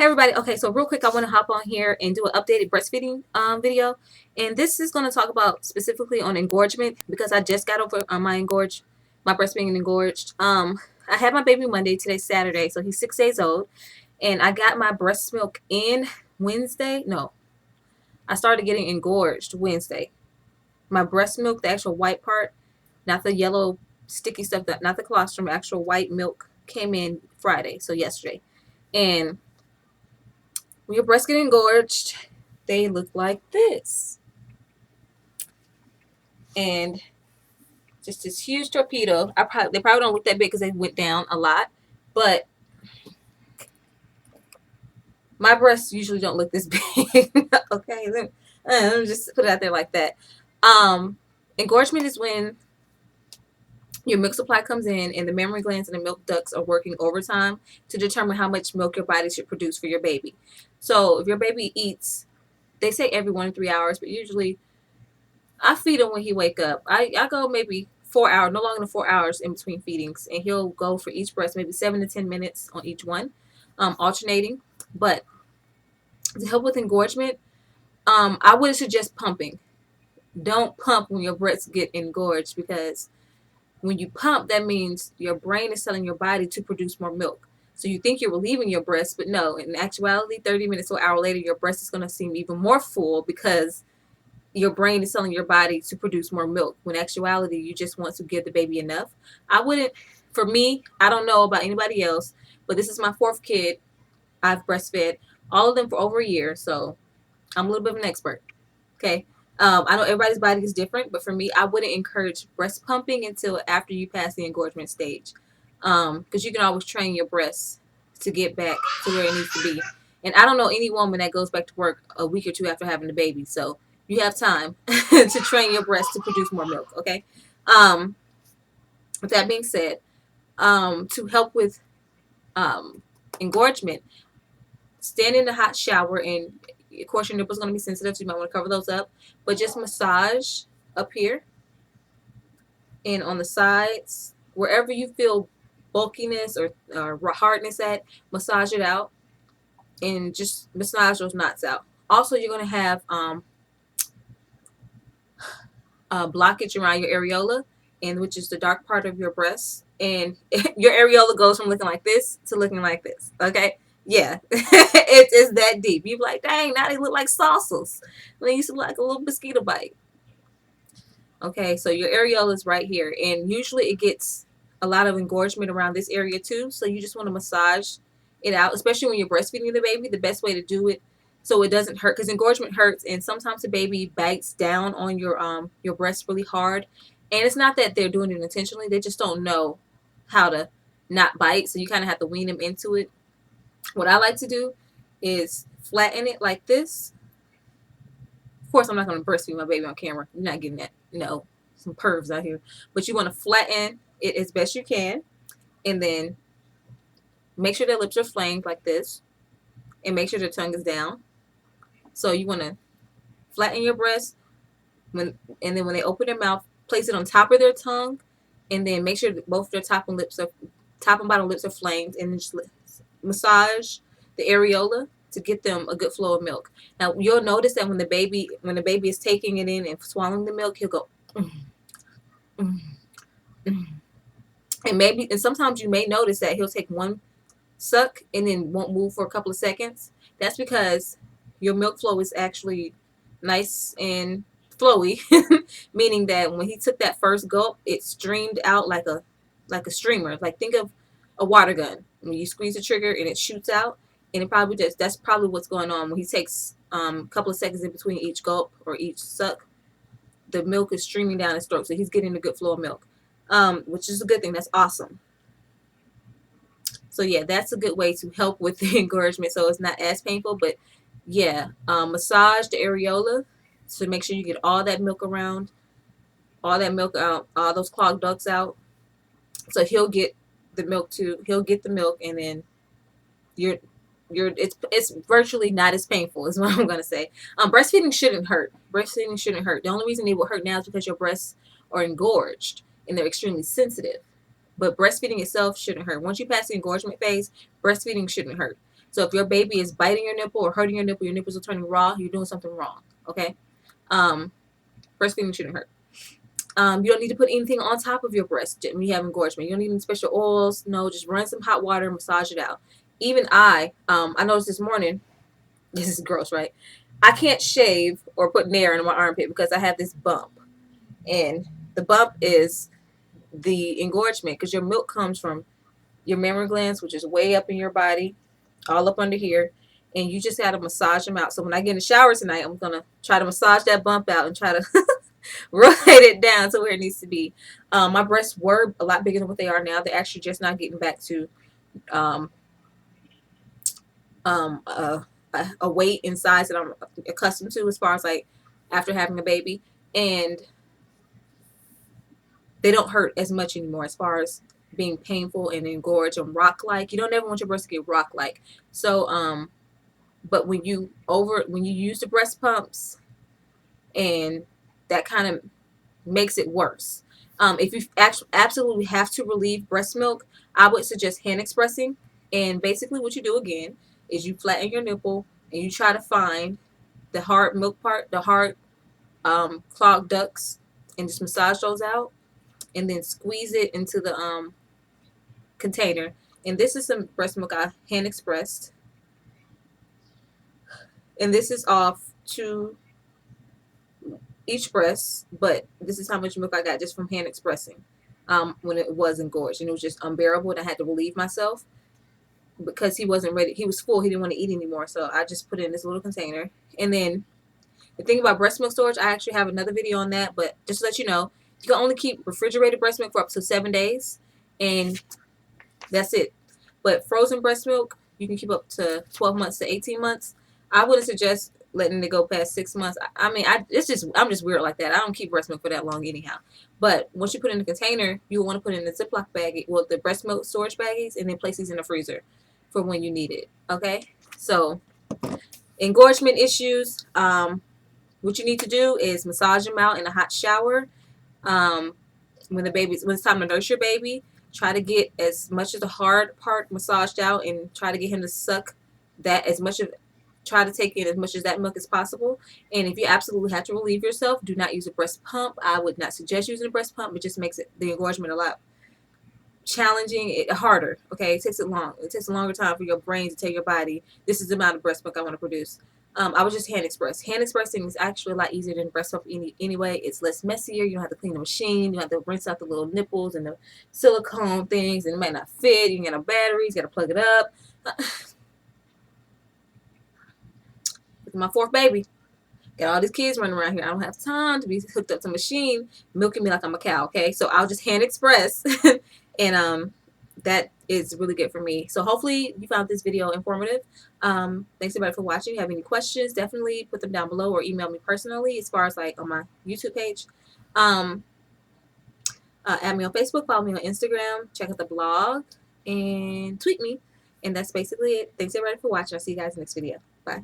Hey everybody, okay, so real quick I want to hop on here and do an updated breastfeeding video, and this is going to talk about specifically on engorgement because I just got over my breast being engorged. I had my baby Monday, today's Saturday, so he's 6 days old, and I got my breast milk in Wednesday. No, I started getting engorged Wednesday. My breast milk, the actual white part, not the yellow sticky stuff, not the colostrum, actual white milk came in Friday, so yesterday. And when your breasts get engorged, they look like this. And just this huge torpedo. They probably don't look that big because they went down a lot, but my breasts usually don't look this big. Okay, let me just put it out there like that. Engorgement is when your milk supply comes in and the mammary glands and the milk ducts are working overtime to determine how much milk your body should produce for your baby. So if your baby eats, they say every 1 to 3 hours, but usually I feed him when he wake up. I go maybe 4 hours, no longer than 4 hours in between feedings, and he'll go for each breast maybe 7 to 10 minutes on each one, alternating. But to help with engorgement, I would suggest pumping. Don't pump when your breasts get engorged because when you pump, that means your brain is telling your body to produce more milk. So you think you're relieving your breast, but no. In actuality, 30 minutes to an hour later, your breast is going to seem even more full because your brain is telling your body to produce more milk when actuality you just want to give the baby enough. I wouldn't, for me, I don't know about anybody else, but this is my fourth kid. I've breastfed all of them for over a year, so I'm a little bit of an expert. Okay. I know everybody's body is different, but for me, I wouldn't encourage breast pumping until after you pass the engorgement stage, because you can always train your breasts to get back to where it needs to be. And I don't know any woman that goes back to work a week or two after having a baby, so you have time to train your breasts to produce more milk. Okay. Um, with that being said, to help with um, engorgement, stand in the hot shower, and of course your nipples are going to be sensitive, so you might want to cover those up, but just massage up here and on the sides, wherever you feel bulkiness or hardness at, massage it out and just massage those knots out. Also, you're going to have blockage around your areola, and which is the dark part of your breast, and your areola goes from looking like this to looking like this. Okay. Yeah. It's that deep. You're like, dang, now they look like saucers. They used to look like a little mosquito bite. Okay, so your areola is right here, and usually it gets a lot of engorgement around this area too. So you just want to massage it out, especially when you're breastfeeding the baby. The best way to do it so it doesn't hurt, because engorgement hurts, and sometimes the baby bites down on your breast really hard, and it's not that they're doing it intentionally; they just don't know how to not bite. So you kind of have to wean them into it. What I like to do is flatten it like this. Of course, I'm not going to breastfeed my baby on camera. You're not getting that. No, some pervs out here. But you want to flatten it as best you can, and then make sure their lips are flamed like this, and make sure their tongue is down. So you want to flatten your breast, and then when they open their mouth, place it on top of their tongue, and then make sure that both their top and bottom lips are flamed, and then just massage the areola to get them a good flow of milk. Now you'll notice that when the baby is taking it in and swallowing the milk, he'll go mm, mm, mm. And sometimes you may notice that he'll take one suck and then won't move for a couple of seconds. That's because your milk flow is actually nice and flowy, meaning that when he took that first gulp, it streamed out like a streamer. Like, think of a water gun. When you squeeze the trigger and it shoots out, and it probably does. That's probably what's going on when he takes a couple of seconds in between each gulp or each suck. The milk is streaming down his throat, so he's getting a good flow of milk, which is a good thing. That's awesome. So yeah, that's a good way to help with the engorgement, so it's not as painful. But yeah, massage the areola to make sure you get all that milk around, all that milk out, all those clogged ducts out. So he'll get the milk too. He'll get the milk, and then you're it's virtually not as painful, is what I'm gonna say. Breastfeeding shouldn't hurt. Breastfeeding shouldn't hurt. The only reason it will hurt now is because your breasts are engorged and they're extremely sensitive. But breastfeeding itself shouldn't hurt. Once you pass the engorgement phase, breastfeeding shouldn't hurt. So if your baby is biting your nipple or hurting your nipples are turning raw, you're doing something wrong. Okay. Um, Breastfeeding shouldn't hurt. You don't need to put anything on top of your breast when you have engorgement. You don't need any special oils. No, just run some hot water and massage it out. Even I noticed this morning, this is gross, right? I can't shave or put nair in my armpit because I have this bump. And the bump is the engorgement because your milk comes from your mammary glands, which is way up in your body, all up under here. And you just got to massage them out. So when I get in the shower tonight, I'm going to try to massage that bump out and try to rotate it down to where it needs to be. My breasts were a lot bigger than what they are now. They're actually just not getting back to um, um, uh, a weight and size that I'm accustomed to as far as like after having a baby. And they don't hurt as much anymore as far as being painful and engorged and rock like. You don't ever want your breast to get rock like. So but when you use the breast pumps and that kind of makes it worse. If you absolutely have to relieve breast milk, I would suggest hand expressing. And basically what you do again is you flatten your nipple and you try to find the hard milk part, the hard clogged ducts, and just massage those out and then squeeze it into the container. And this is some breast milk I hand expressed. And this is off to each breast, but this is how much milk I got just from hand expressing when it was engorged. And it was just unbearable and I had to relieve myself because he wasn't ready. He was full. He didn't want to eat anymore. So I just put it in this little container. And then the thing about breast milk storage, I actually have another video on that, but just to let you know, you can only keep refrigerated breast milk for up to 7 days. And that's it. But frozen breast milk, you can keep up to 12 months to 18 months. I wouldn't suggest letting it go past 6 months. I mean, I'm just weird like that. I don't keep breast milk for that long anyhow. But once you put it in a container, you want to put it in a Ziploc bag, well, the breast milk storage baggies, and then place these in the freezer for when you need it. Okay? So, engorgement issues, what you need to do is massage them out in a hot shower. Um, when it's time to nurse your baby, try to get as much of the hard part massaged out and try to get him to suck that as much of try to take in as much as that milk as possible. And if you absolutely have to relieve yourself, do not use a breast pump. I would not suggest using a breast pump. It just makes the engorgement a lot challenging, harder. Okay, it takes a longer time for your brain to tell your body this is the amount of breast milk I want to produce. I was just hand express. Hand expressing is actually a lot easier than breast pump anyway. It's less messier. You don't have to clean the machine. You have to rinse out the little nipples and the silicone things, and it might not fit. You get no batteries. You got to plug it up. Look at my fourth baby. Got all these kids running around here. I don't have time to be hooked up to a machine milking me like I'm a cow. Okay, so I'll just hand express, and that is really good for me. So hopefully you found this video informative. Thanks everybody for watching. If you have any questions, definitely put them down below or email me personally. As far as like on my YouTube page, add me on Facebook, follow me on Instagram, check out the blog, and tweet me. And that's basically it. Thanks everybody for watching. I'll see you guys in the next video. Bye.